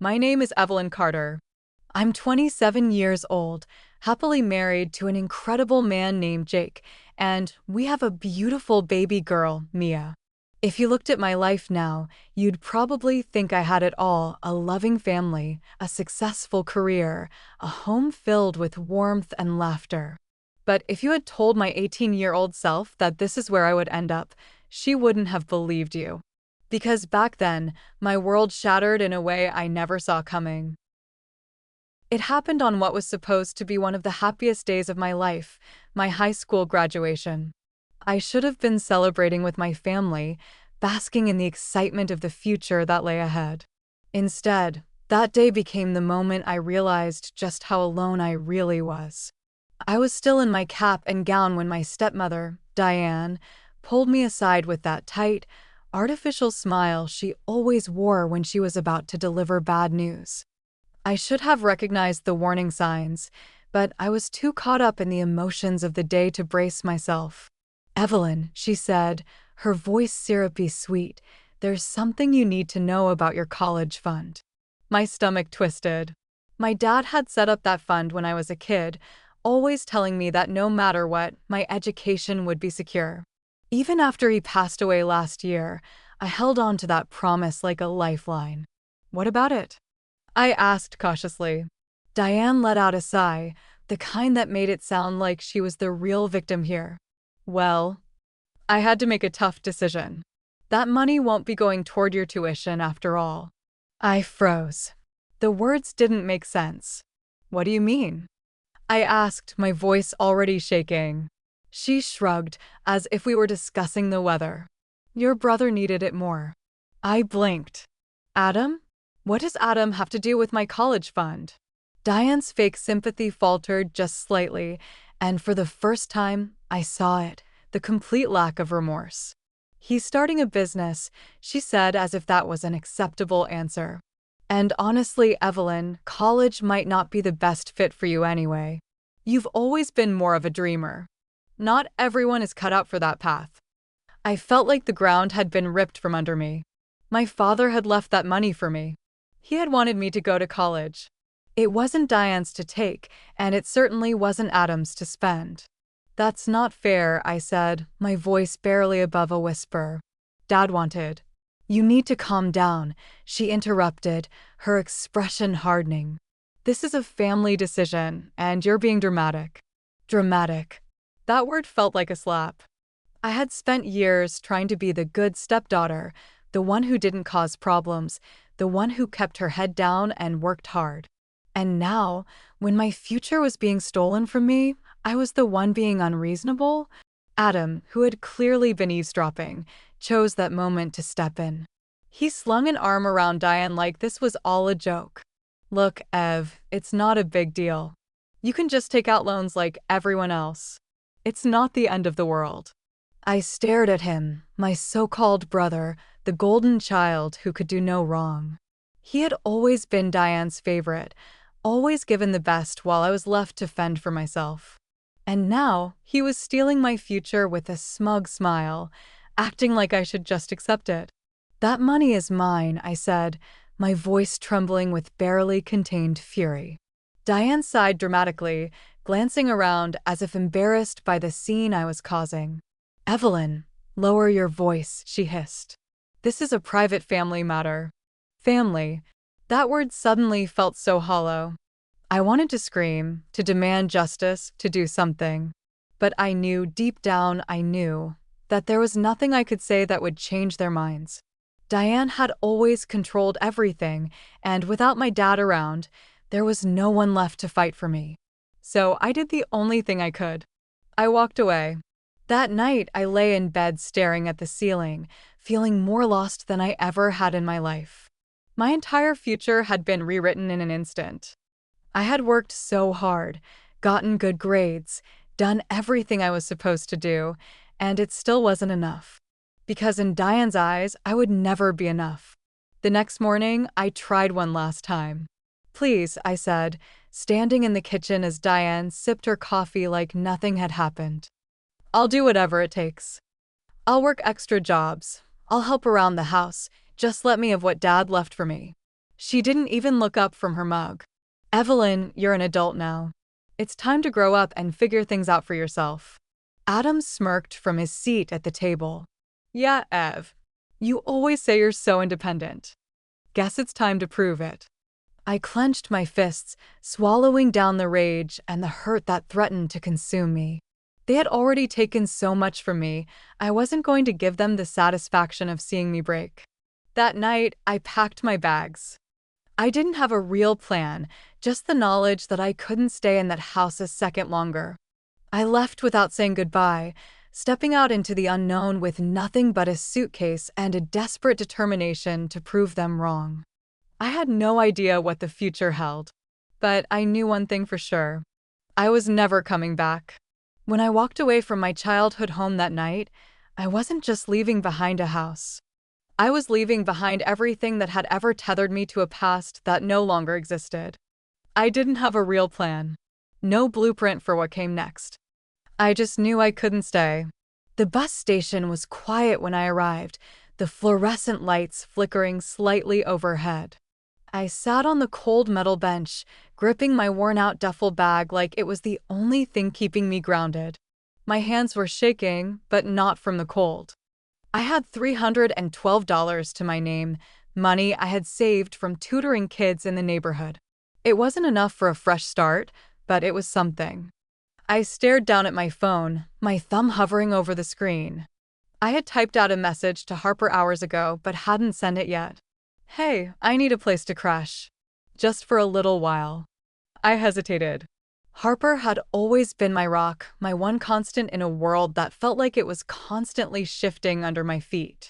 My name is Evelyn Carter. I'm 27 years old, happily married to an incredible man named Jake, and we have a beautiful baby girl, Mia. If you looked at my life now, you'd probably think I had it all: a loving family, a successful career, a home filled with warmth and laughter. But if you had told my 18-year-old self that this is where I would end up, she wouldn't have believed you. Because back then, my world shattered in a way I never saw coming. It happened on what was supposed to be one of the happiest days of my life, my high school graduation. I should have been celebrating with my family, basking in the excitement of the future that lay ahead. Instead, that day became the moment I realized just how alone I really was. I was still in my cap and gown when my stepmother, Diane, pulled me aside with that tight, artificial smile she always wore when she was about to deliver bad news. I should have recognized the warning signs, but I was too caught up in the emotions of the day to brace myself. "Evelyn," she said, her voice syrupy sweet, "there's something you need to know about your college fund." My stomach twisted. My dad had set up that fund when I was a kid, always telling me that no matter what, my education would be secure. Even after he passed away last year, I held on to that promise like a lifeline. "What about it?" I asked cautiously. Diane let out a sigh, the kind that made it sound like she was the real victim here. "Well, I had to make a tough decision. That money won't be going toward your tuition after all." I froze. The words didn't make sense. "What do you mean?" I asked, my voice already shaking. She shrugged, as if we were discussing the weather. "Your brother needed it more." I blinked. "Adam? What does Adam have to do with my college fund?" Diane's fake sympathy faltered just slightly, and for the first time, I saw it, the complete lack of remorse. "He's starting a business," she said, as if that was an acceptable answer. "And honestly, Evelyn, college might not be the best fit for you anyway. You've always been more of a dreamer. Not everyone is cut out for that path." I felt like the ground had been ripped from under me. My father had left that money for me. He had wanted me to go to college. It wasn't Diane's to take, and it certainly wasn't Adam's to spend. "That's not fair," I said, my voice barely above a whisper. "Dad wanted." "You need to calm down," she interrupted, her expression hardening. "This is a family decision, and you're being dramatic." Dramatic. That word felt like a slap. I had spent years trying to be the good stepdaughter, the one who didn't cause problems, the one who kept her head down and worked hard. And now, when my future was being stolen from me, I was the one being unreasonable. Adam, who had clearly been eavesdropping, chose that moment to step in. He slung an arm around Diane like this was all a joke. "Look, Ev, it's not a big deal. You can just take out loans like everyone else. It's not the end of the world." I stared at him, my so-called brother, the golden child who could do no wrong. He had always been Diane's favorite, always given the best while I was left to fend for myself. And now, he was stealing my future with a smug smile, acting like I should just accept it. "That money is mine," I said, my voice trembling with barely contained fury. Diane sighed dramatically, glancing around as if embarrassed by the scene I was causing. "Evelyn, lower your voice," she hissed. "This is a private family matter." Family. That word suddenly felt so hollow. I wanted to scream, to demand justice, to do something. But I knew, deep down I knew, that there was nothing I could say that would change their minds. Diane had always controlled everything, and without my dad around, there was no one left to fight for me. So I did the only thing I could. I walked away. That night, I lay in bed staring at the ceiling, feeling more lost than I ever had in my life. My entire future had been rewritten in an instant. I had worked so hard, gotten good grades, done everything I was supposed to do, and it still wasn't enough. Because in Diane's eyes, I would never be enough. The next morning, I tried one last time. "Please," I said, standing in the kitchen as Diane sipped her coffee like nothing had happened. "I'll do whatever it takes. I'll work extra jobs. I'll help around the house. Just let me have what Dad left for me." She didn't even look up from her mug. Evelyn, you're an adult now. It's time to grow up and figure things out for yourself. Adam smirked from his seat at the table. Yeah, Ev. You always say you're so independent. Guess it's time to prove it. I clenched my fists, swallowing down the rage and the hurt that threatened to consume me. They had already taken so much from me, I wasn't going to give them the satisfaction of seeing me break. That night, I packed my bags. I didn't have a real plan, just the knowledge that I couldn't stay in that house a second longer. I left without saying goodbye, stepping out into the unknown with nothing but a suitcase and a desperate determination to prove them wrong. I had no idea what the future held, but I knew one thing for sure. I was never coming back. When I walked away from my childhood home that night, I wasn't just leaving behind a house. I was leaving behind everything that had ever tethered me to a past that no longer existed. I didn't have a real plan. No blueprint for what came next. I just knew I couldn't stay. The bus station was quiet when I arrived, the fluorescent lights flickering slightly overhead. I sat on the cold metal bench, gripping my worn-out duffel bag like it was the only thing keeping me grounded. My hands were shaking, but not from the cold. I had $312 to my name, money I had saved from tutoring kids in the neighborhood. It wasn't enough for a fresh start, but it was something. I stared down at my phone, my thumb hovering over the screen. I had typed out a message to Harper hours ago, but hadn't sent it yet. Hey, I need a place to crash. Just for a little while. I hesitated. Harper had always been my rock, my one constant in a world that felt like it was constantly shifting under my feet.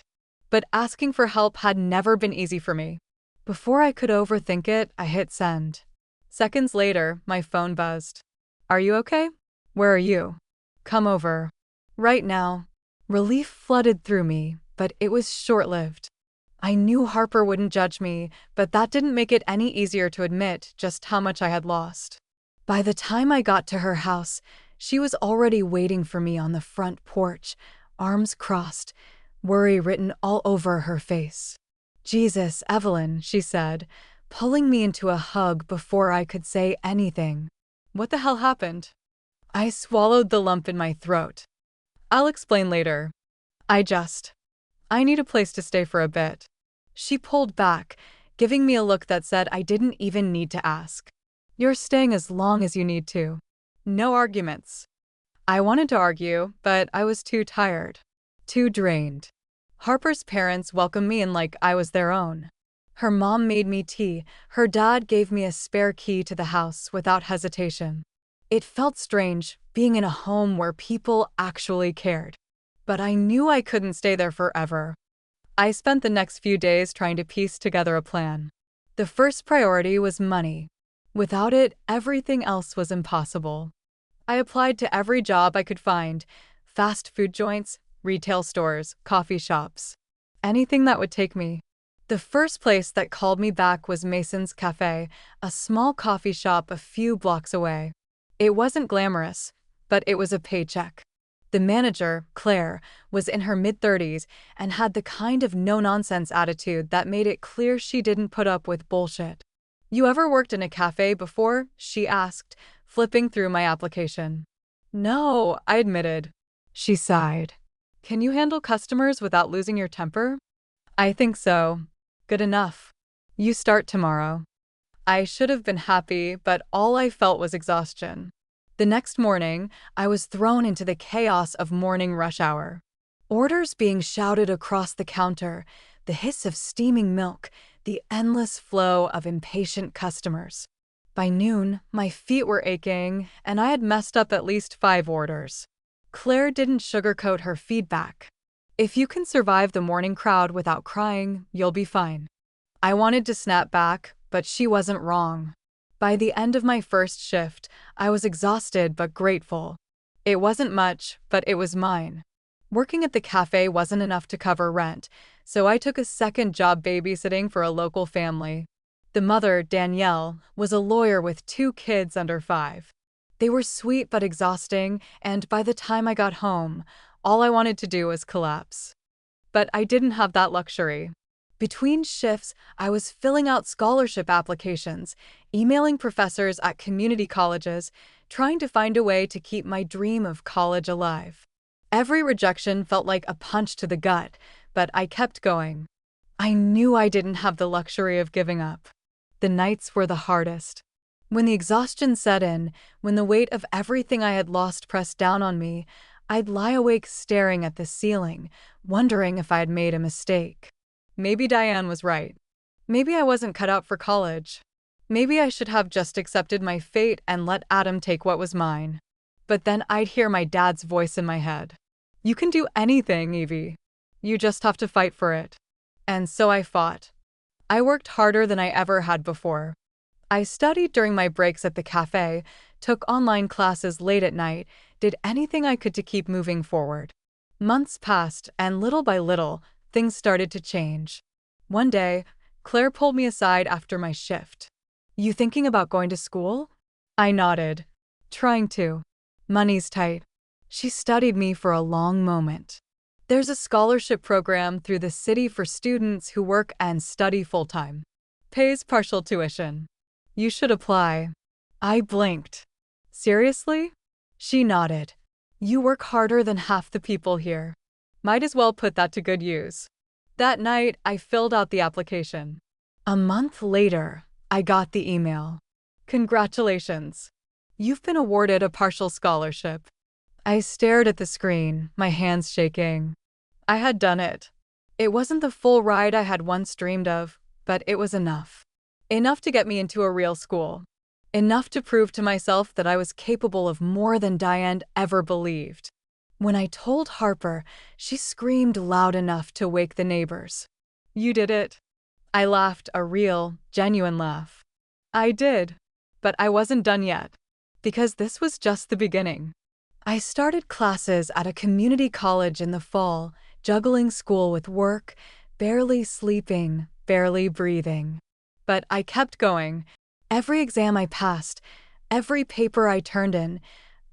But asking for help had never been easy for me. Before I could overthink it, I hit send. Seconds later, my phone buzzed. Are you okay? Where are you? Come over. Right now. Relief flooded through me, but it was short-lived. I knew Harper wouldn't judge me, but that didn't make it any easier to admit just how much I had lost. By the time I got to her house, she was already waiting for me on the front porch, arms crossed, worry written all over her face. Jesus, Evelyn, she said, pulling me into a hug before I could say anything. What the hell happened? I swallowed the lump in my throat. I'll explain later. I need a place to stay for a bit. She pulled back, giving me a look that said I didn't even need to ask. You're staying as long as you need to. No arguments. I wanted to argue, but I was too tired. Too drained. Harper's parents welcomed me in like I was their own. Her mom made me tea, her dad gave me a spare key to the house without hesitation. It felt strange, being in a home where people actually cared. But I knew I couldn't stay there forever. I spent the next few days trying to piece together a plan. The first priority was money. Without it, everything else was impossible. I applied to every job I could find, fast food joints, retail stores, coffee shops. Anything that would take me. The first place that called me back was Mason's Cafe, a small coffee shop a few blocks away. It wasn't glamorous, but it was a paycheck. The manager, Claire, was in her mid-30s and had the kind of no-nonsense attitude that made it clear she didn't put up with bullshit. You ever worked in a cafe before? She asked, flipping through my application. No, I admitted. She sighed. Can you handle customers without losing your temper? I think so. Good enough. You start tomorrow. I should have been happy, but all I felt was exhaustion. The next morning, I was thrown into the chaos of morning rush hour. Orders being shouted across the counter, the hiss of steaming milk, the endless flow of impatient customers. By noon, my feet were aching, and I had messed up at least 5 orders. Claire didn't sugarcoat her feedback. If you can survive the morning crowd without crying, you'll be fine. I wanted to snap back, but she wasn't wrong. By the end of my first shift, I was exhausted but grateful. It wasn't much, but it was mine. Working at the cafe wasn't enough to cover rent, so I took a second job babysitting for a local family. The mother, Danielle, was a lawyer with 2 kids under 5. They were sweet but exhausting, and by the time I got home, all I wanted to do was collapse. But I didn't have that luxury. Between shifts, I was filling out scholarship applications, emailing professors at community colleges, trying to find a way to keep my dream of college alive. Every rejection felt like a punch to the gut, but I kept going. I knew I didn't have the luxury of giving up. The nights were the hardest. When the exhaustion set in, when the weight of everything I had lost pressed down on me, I'd lie awake staring at the ceiling, wondering if I had made a mistake. Maybe Diane was right. Maybe I wasn't cut out for college. Maybe I should have just accepted my fate and let Adam take what was mine. But then I'd hear my dad's voice in my head. You can do anything, Evie. You just have to fight for it. And so I fought. I worked harder than I ever had before. I studied during my breaks at the cafe, took online classes late at night, did anything I could to keep moving forward. Months passed, and little by little, things started to change. One day, Claire pulled me aside after my shift. You thinking about going to school? I nodded. Trying to. Money's tight. She studied me for a long moment. There's a scholarship program through the city for students who work and study full-time. Pays partial tuition. You should apply. I blinked. Seriously? She nodded. You work harder than half the people here. Might as well put that to good use. That night, I filled out the application. A month later, I got the email. Congratulations. You've been awarded a partial scholarship. I stared at the screen, my hands shaking. I had done it. It wasn't the full ride I had once dreamed of, but it was enough. Enough to get me into a real school. Enough to prove to myself that I was capable of more than Diane ever believed. When I told Harper, she screamed loud enough to wake the neighbors. You did it. I laughed, a real, genuine laugh. I did. But I wasn't done yet. Because this was just the beginning. I started classes at a community college in the fall, juggling school with work, barely sleeping, barely breathing. But I kept going. Every exam I passed, every paper I turned in,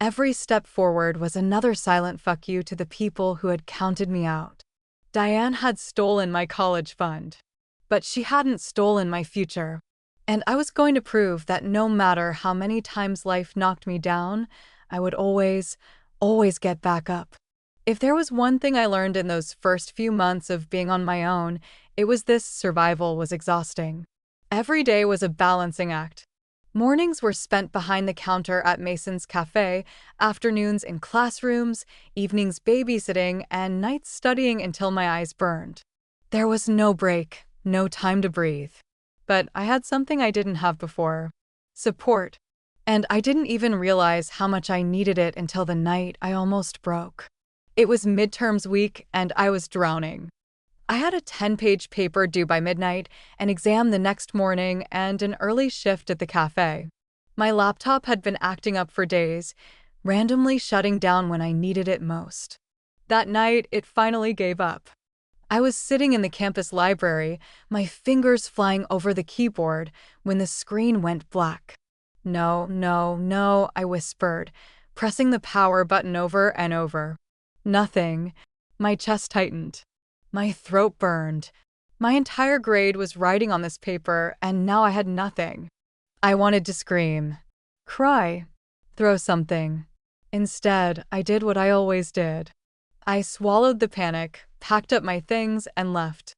every step forward was another silent fuck you to the people who had counted me out. Diane had stolen my college fund. But she hadn't stolen my future. And I was going to prove that no matter how many times life knocked me down, I would always get back up. If there was one thing I learned in those first few months of being on my own, it was this: survival was exhausting. Every day was a balancing act. Mornings were spent behind the counter at Mason's Cafe, afternoons in classrooms, evenings babysitting, and nights studying until my eyes burned. There was no break, no time to breathe. But I had something I didn't have before: support. And I didn't even realize how much I needed it until the night I almost broke. It was midterms week, and I was drowning. I had a 10-page paper due by midnight, an exam the next morning, and an early shift at the cafe. My laptop had been acting up for days, randomly shutting down when I needed it most. That night, it finally gave up. I was sitting in the campus library, my fingers flying over the keyboard, when the screen went black. No, no, no, I whispered, pressing the power button over and over. Nothing. My chest tightened. My throat burned. My entire grade was writing on this paper, and now I had nothing. I wanted to scream, cry, throw something. Instead, I did what I always did. I swallowed the panic, packed up my things, and left.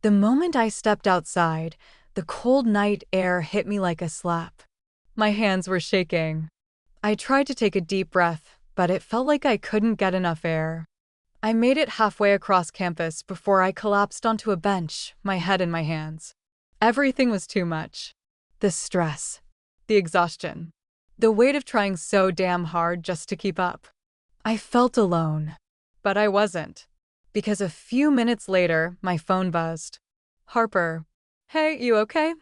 The moment I stepped outside, the cold night air hit me like a slap. My hands were shaking. I tried to take a deep breath, but it felt like I couldn't get enough air. I made it halfway across campus before I collapsed onto a bench, my head in my hands. Everything was too much. The stress, the exhaustion, the weight of trying so damn hard just to keep up. I felt alone. But I wasn't. Because a few minutes later, my phone buzzed. Harper. Hey, you okay?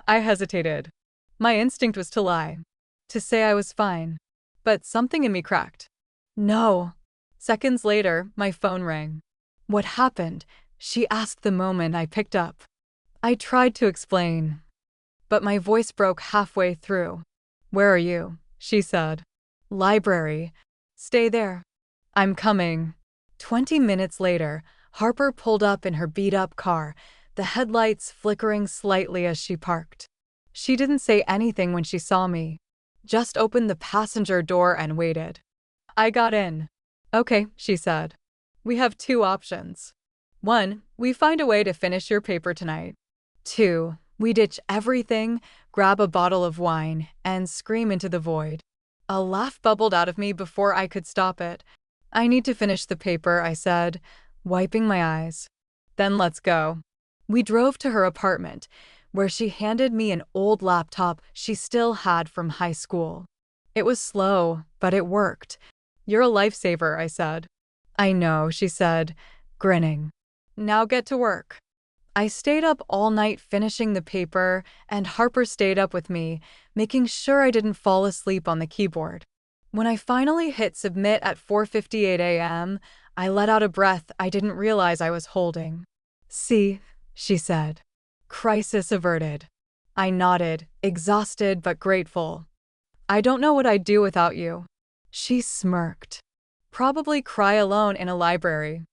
I hesitated. My instinct was to lie. To say I was fine. But something in me cracked. No. Seconds later, my phone rang. What happened? She asked the moment I picked up. I tried to explain. But my voice broke halfway through. Where are you? She said. Library. Stay there. I'm coming. 20 minutes later, Harper pulled up in her beat-up car, the headlights flickering slightly as she parked. She didn't say anything when she saw me, just opened the passenger door and waited. I got in. Okay, she said. We have two options. 1, we find a way to finish your paper tonight. 2, we ditch everything, grab a bottle of wine, and scream into the void. A laugh bubbled out of me before I could stop it. I need to finish the paper, I said, wiping my eyes. Then let's go. We drove to her apartment, where she handed me an old laptop she still had from high school. It was slow, but it worked. You're a lifesaver, I said. I know, she said, grinning. Now get to work. I stayed up all night finishing the paper, and Harper stayed up with me, making sure I didn't fall asleep on the keyboard. When I finally hit submit at 4:58 a.m., I let out a breath I didn't realize I was holding. See, she said. Crisis averted. I nodded, exhausted but grateful. I don't know what I'd do without you. She smirked. Probably cry alone in a library.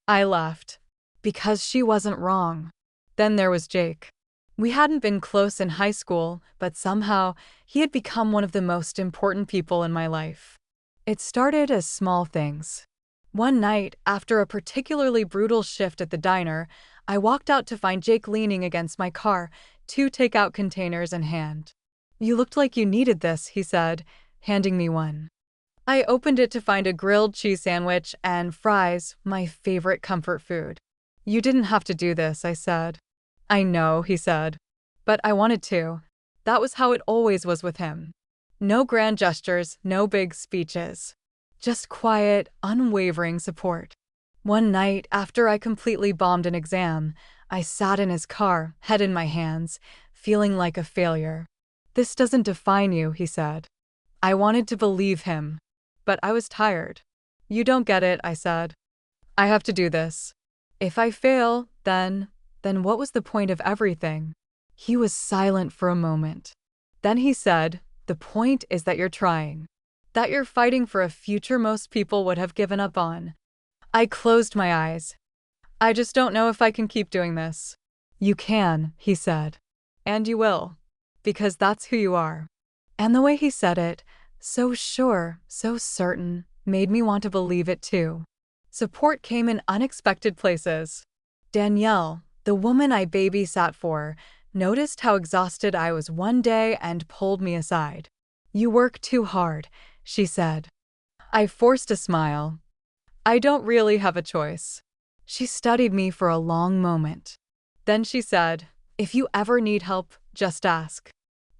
I laughed. Because she wasn't wrong. Then there was Jake. We hadn't been close in high school, but somehow he had become one of the most important people in my life. It started as small things. One night, after a particularly brutal shift at the diner, I walked out to find Jake leaning against my car, 2 takeout containers in hand. You looked like you needed this, he said, handing me one. I opened it to find a grilled cheese sandwich and fries, my favorite comfort food. You didn't have to do this, I said. I know, he said. But I wanted to. That was how it always was with him. No grand gestures, no big speeches. Just quiet, unwavering support. One night, after I completely bombed an exam, I sat in his car, head in my hands, feeling like a failure. This doesn't define you, he said. I wanted to believe him. But I was tired. You don't get it, I said. I have to do this. If I fail, then what was the point of everything? He was silent for a moment. Then he said, the point is that you're trying. That you're fighting for a future most people would have given up on. I closed my eyes. I just don't know if I can keep doing this. You can, he said. And you will. Because that's who you are. And the way he said it, so sure, so certain, made me want to believe it too. Support came in unexpected places. Danielle, the woman I babysat for, noticed how exhausted I was one day and pulled me aside. You work too hard, she said. I forced a smile. I don't really have a choice. She studied me for a long moment. Then she said, if you ever need help, just ask.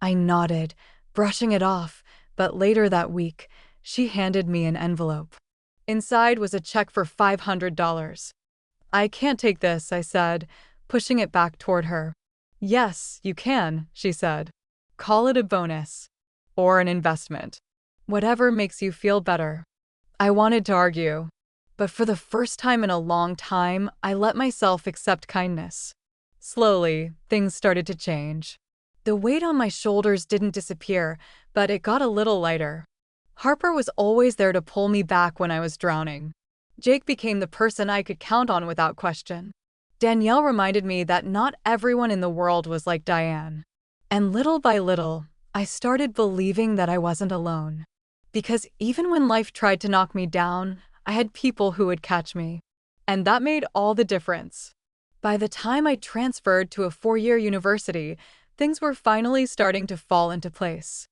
I nodded, brushing it off, but later that week, she handed me an envelope. Inside was a check for $500. I can't take this, I said, pushing it back toward her. Yes, you can, she said. Call it a bonus. Or an investment. Whatever makes you feel better. I wanted to argue. But for the first time in a long time, I let myself accept kindness. Slowly, things started to change. The weight on my shoulders didn't disappear, but it got a little lighter. Harper was always there to pull me back when I was drowning. Jake became the person I could count on without question. Danielle reminded me that not everyone in the world was like Diane. And little by little, I started believing that I wasn't alone. Because even when life tried to knock me down, I had people who would catch me. And that made all the difference. By the time I transferred to a 4-year university, things were finally starting to fall into place.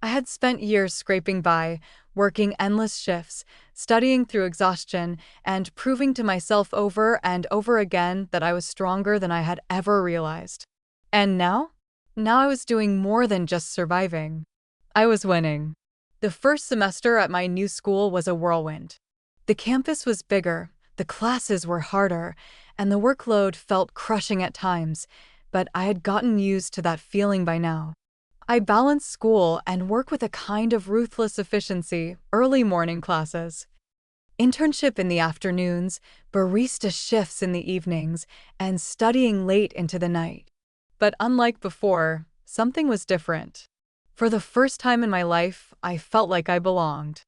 I had spent years scraping by, working endless shifts, studying through exhaustion, and proving to myself over and over again that I was stronger than I had ever realized. And now? Now I was doing more than just surviving. I was winning. The first semester at my new school was a whirlwind. The campus was bigger, the classes were harder, and the workload felt crushing at times, but I had gotten used to that feeling by now. I balanced school and work with a kind of ruthless efficiency, early morning classes, internship in the afternoons, barista shifts in the evenings, and studying late into the night. But unlike before, something was different. For the first time in my life, I felt like I belonged.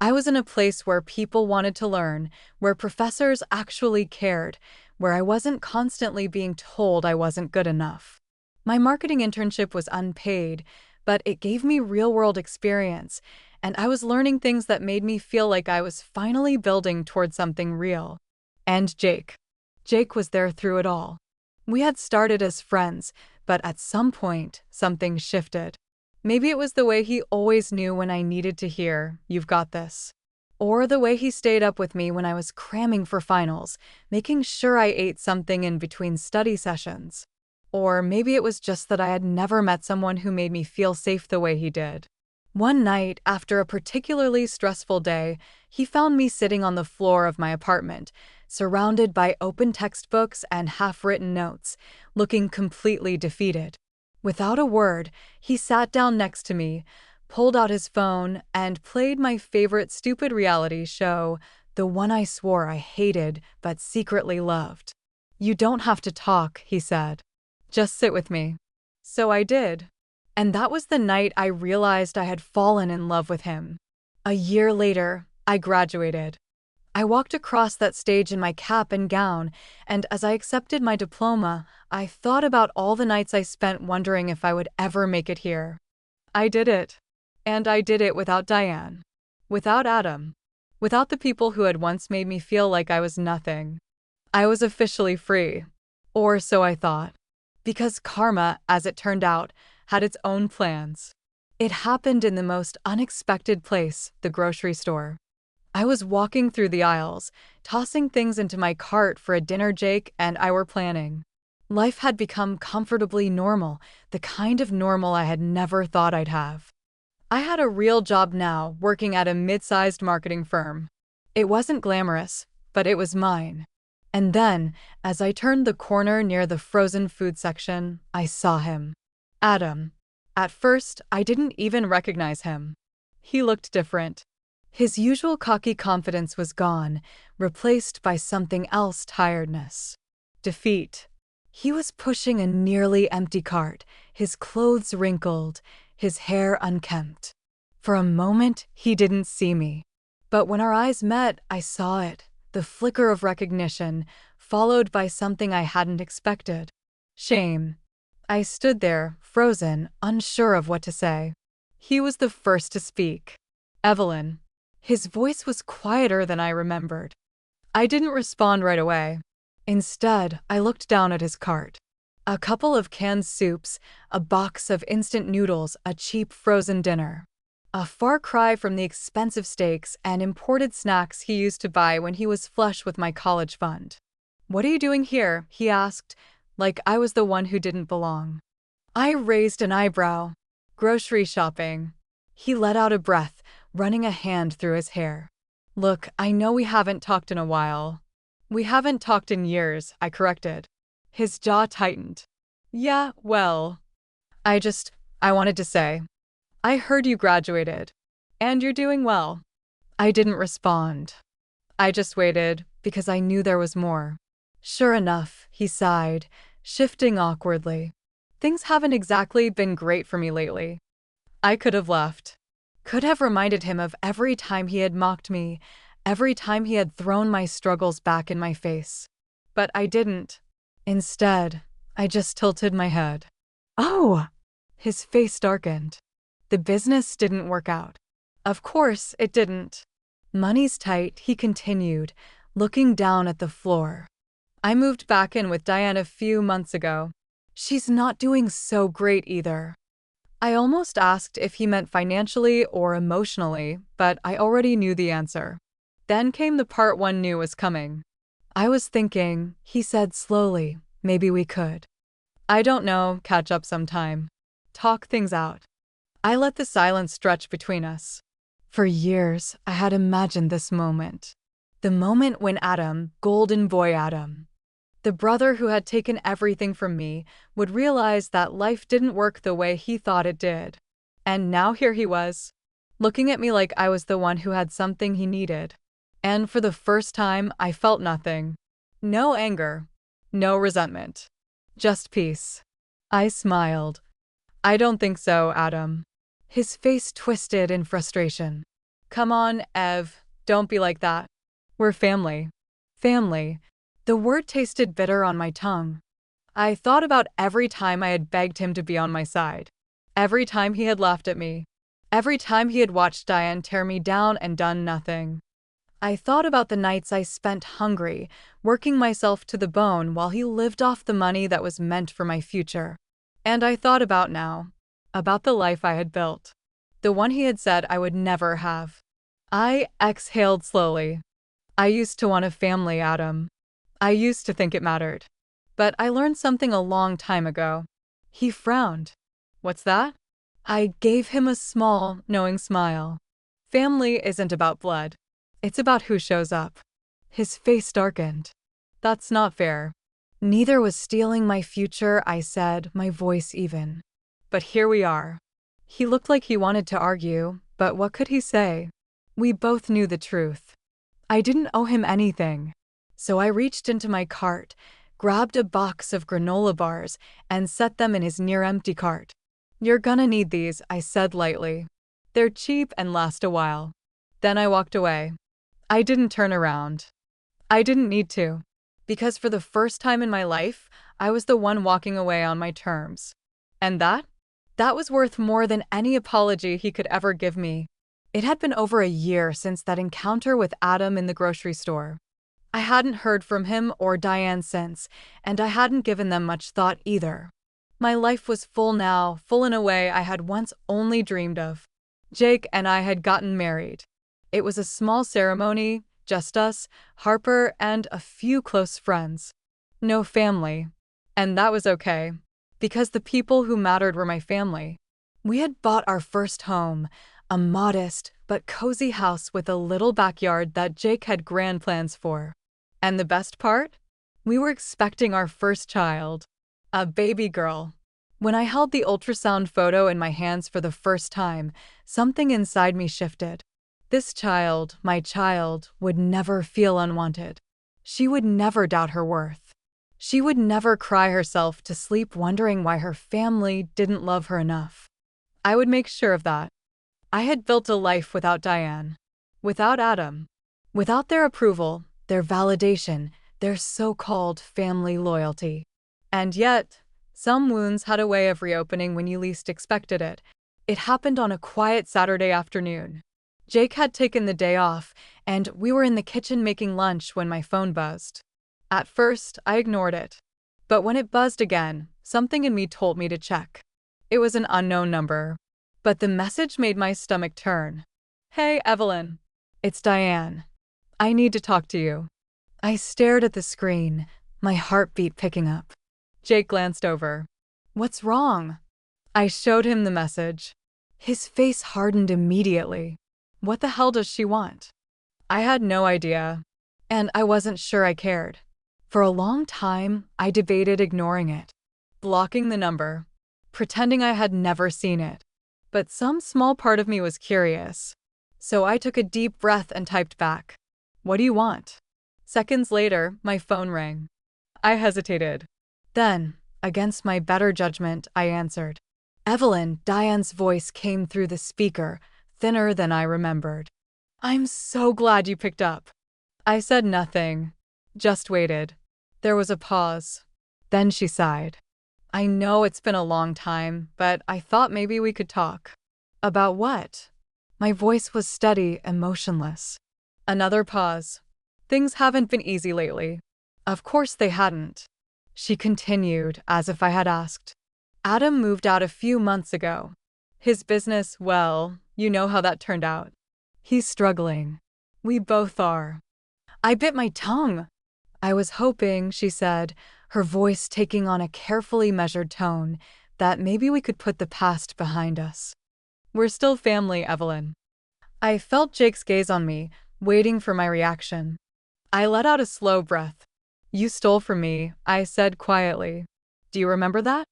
I was in a place where people wanted to learn, where professors actually cared, where I wasn't constantly being told I wasn't good enough. My marketing internship was unpaid, but it gave me real-world experience, and I was learning things that made me feel like I was finally building toward something real. And Jake. Jake was there through it all. We had started as friends, but at some point, something shifted. Maybe it was the way he always knew when I needed to hear, "You've got this." Or the way he stayed up with me when I was cramming for finals, making sure I ate something in between study sessions. Or maybe it was just that I had never met someone who made me feel safe the way he did. One night, after a particularly stressful day, he found me sitting on the floor of my apartment, surrounded by open textbooks and half-written notes, looking completely defeated. Without a word, he sat down next to me, pulled out his phone, and played my favorite stupid reality show, the one I swore I hated but secretly loved. "You don't have to talk," he said. "Just sit with me." So I did. And that was the night I realized I had fallen in love with him. A year later, I graduated. I walked across that stage in my cap and gown, and as I accepted my diploma, I thought about all the nights I spent wondering if I would ever make it here. I did it. And I did it without Diane. Without Adam. Without the people who had once made me feel like I was nothing. I was officially free. Or so I thought. Because karma, as it turned out, had its own plans. It happened in the most unexpected place, the grocery store. I was walking through the aisles, tossing things into my cart for a dinner Jake and I were planning. Life had become comfortably normal, the kind of normal I had never thought I'd have. I had a real job now, working at a mid-sized marketing firm. It wasn't glamorous, but it was mine. And then, as I turned the corner near the frozen food section, I saw him. Adam. At first, I didn't even recognize him. He looked different. His usual cocky confidence was gone, replaced by something else: tiredness. Defeat. He was pushing a nearly empty cart, his clothes wrinkled, his hair unkempt. For a moment, he didn't see me. But when our eyes met, I saw it, the flicker of recognition, followed by something I hadn't expected. Shame. I stood there, frozen, unsure of what to say. He was the first to speak. "Evelyn." His voice was quieter than I remembered. I didn't respond right away. Instead, I looked down at his cart. A couple of canned soups, a box of instant noodles, a cheap frozen dinner. A far cry from the expensive steaks and imported snacks he used to buy when he was flush with my college fund. "What are you doing here?" he asked, like I was the one who didn't belong. I raised an eyebrow. "Grocery shopping." He let out a breath, running a hand through his hair. "Look, I know we haven't talked in a while." "We haven't talked in years," I corrected. His jaw tightened. "Yeah, well, I wanted to say. I heard you graduated. And you're doing well." I didn't respond. I just waited, because I knew there was more. "Sure enough," he sighed, shifting awkwardly. "Things haven't exactly been great for me lately." I could have left. Could have reminded him of every time he had mocked me, every time he had thrown my struggles back in my face. But I didn't. Instead, I just tilted my head. "Oh!" His face darkened. "The business didn't work out." "Of course it didn't." "Money's tight," he continued, looking down at the floor. "I moved back in with Diane a few months ago. She's not doing so great either." I almost asked if he meant financially or emotionally, but I already knew the answer. Then came the part one knew was coming. "I was thinking," he said slowly, "maybe we could. I don't know, catch up sometime. Talk things out." I let the silence stretch between us. For years, I had imagined this moment. The moment when Adam, golden boy Adam, the brother who had taken everything from me, would realize that life didn't work the way he thought it did. And now here he was, looking at me like I was the one who had something he needed. And for the first time, I felt nothing. No anger. No resentment. Just peace. I smiled. "I don't think so, Adam." His face twisted in frustration. Come on, Ev, don't be like that. We're family. Family. The word tasted bitter on my tongue. I thought about every time I had begged him to be on my side. Every time he had laughed at me. Every time he had watched Diane tear me down and done nothing. I thought about the nights I spent hungry, working myself to the bone while he lived off the money that was meant for my future. And I thought about now. About the life I had built. The one he had said I would never have. I exhaled slowly. I used to want a family, Adam. I used to think it mattered. But I learned something a long time ago. He frowned. What's that? I gave him a small, knowing smile. Family isn't about blood. It's about who shows up. His face darkened. That's not fair. Neither was stealing my future, I said, my voice even. But here we are. He looked like he wanted to argue, but what could he say? We both knew the truth. I didn't owe him anything. So I reached into my cart, grabbed a box of granola bars, and set them in his near-empty cart. You're gonna need these, I said lightly. They're cheap and last a while. Then I walked away. I didn't turn around. I didn't need to. Because for the first time in my life, I was the one walking away on my terms. And that was worth more than any apology he could ever give me. It had been over a year since that encounter with Adam in the grocery store. I hadn't heard from him or Diane since, and I hadn't given them much thought either. My life was full now, full in a way I had once only dreamed of. Jake and I had gotten married. It was a small ceremony, just us, Harper, and a few close friends. No family. And that was okay, because the people who mattered were my family. We had bought our first home, a modest but cozy house with a little backyard that Jake had grand plans for. And the best part? We were expecting our first child, a baby girl. When I held the ultrasound photo in my hands for the first time, something inside me shifted. This child, my child, would never feel unwanted. She would never doubt her worth. She would never cry herself to sleep wondering why her family didn't love her enough. I would make sure of that. I had built a life without Diane, without Adam, without their approval, their validation, their so-called family loyalty. And yet, some wounds had a way of reopening when you least expected it. It happened on a quiet Saturday afternoon. Jake had taken the day off, and we were in the kitchen making lunch when my phone buzzed. At first, I ignored it. But when it buzzed again, something in me told me to check. It was an unknown number. But the message made my stomach turn. Hey, Evelyn. It's Diane. I need to talk to you. I stared at the screen, my heartbeat picking up. Jake glanced over. What's wrong? I showed him the message. His face hardened immediately. What the hell does she want? I had no idea. And I wasn't sure I cared. For a long time, I debated ignoring it. Blocking the number. Pretending I had never seen it. But some small part of me was curious. So I took a deep breath and typed back. What do you want? Seconds later, my phone rang. I hesitated. Then, against my better judgment, I answered. Evelyn, Diane's voice came through the speaker, thinner than I remembered. I'm so glad you picked up. I said nothing. Just waited. There was a pause. Then she sighed. I know it's been a long time, but I thought maybe we could talk. About what? My voice was steady and motionless. Another pause. Things haven't been easy lately. Of course they hadn't. She continued, as if I had asked. Adam moved out a few months ago. His business, well, you know how that turned out. He's struggling. We both are. I bit my tongue. I was hoping, she said, her voice taking on a carefully measured tone, that maybe we could put the past behind us. We're still family, Evelyn. I felt Jake's gaze on me, waiting for my reaction. I let out a slow breath. You stole from me, I said quietly. Do you remember that?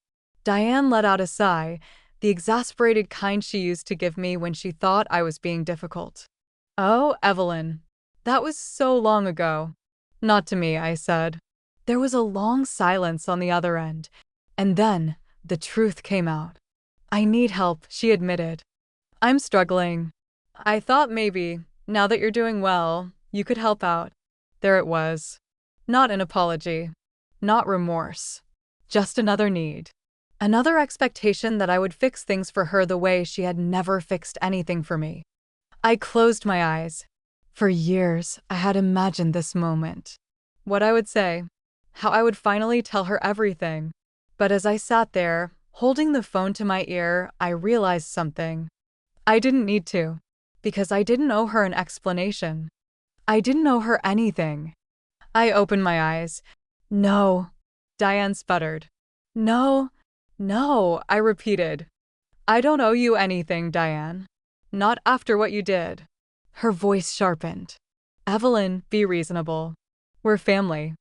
Diane let out a sigh, the exasperated kind she used to give me when she thought I was being difficult. Oh, Evelyn. That was so long ago. Not to me, I said. There was a long silence on the other end, and then the truth came out. I need help, she admitted. I'm struggling. I thought maybe, now that you're doing well, you could help out. There it was. Not an apology. Not remorse. Just another need. Another expectation that I would fix things for her the way she had never fixed anything for me. I closed my eyes. For years, I had imagined this moment. What I would say. How I would finally tell her everything. But as I sat there, holding the phone to my ear, I realized something. I didn't need to. Because I didn't owe her an explanation. I didn't owe her anything. I opened my eyes. No, Diane sputtered. No, no, I repeated. I don't owe you anything, Diane. Not after what you did. Her voice sharpened. Evelyn, be reasonable. We're family.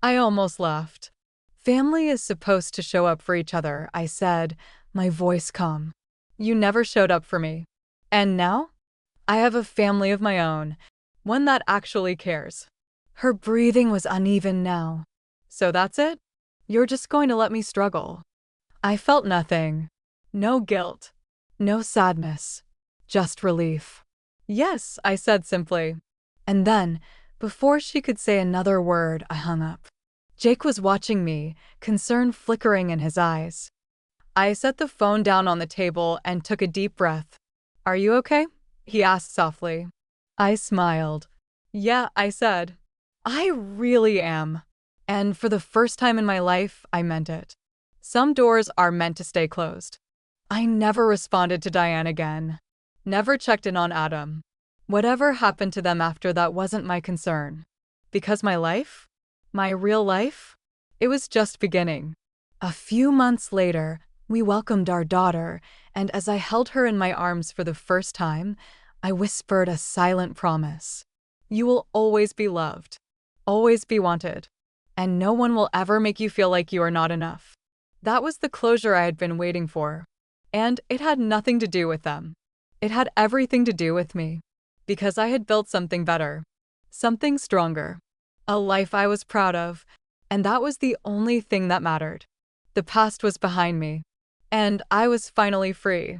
I almost laughed. Family is supposed to show up for each other, I said, my voice calm. You never showed up for me. And now? I have a family of my own, one that actually cares. Her breathing was uneven now. So that's it? You're just going to let me struggle. I felt nothing. No guilt. No sadness. Just relief. Yes, I said simply. And then, before she could say another word, I hung up. Jake was watching me, concern flickering in his eyes. I set the phone down on the table and took a deep breath. Are you okay? He asked softly. I smiled. Yeah, I said. I really am. And for the first time in my life, I meant it. Some doors are meant to stay closed. I never responded to Diane again. Never checked in on Adam. Whatever happened to them after that wasn't my concern. Because my life? My real life? It was just beginning. A few months later, we welcomed our daughter, and as I held her in my arms for the first time, I whispered a silent promise. You will always be loved. Always be wanted. And no one will ever make you feel like you are not enough. That was the closure I had been waiting for. And it had nothing to do with them. It had everything to do with me. Because I had built something better. Something stronger. A life I was proud of. And that was the only thing that mattered. The past was behind me. And I was finally free.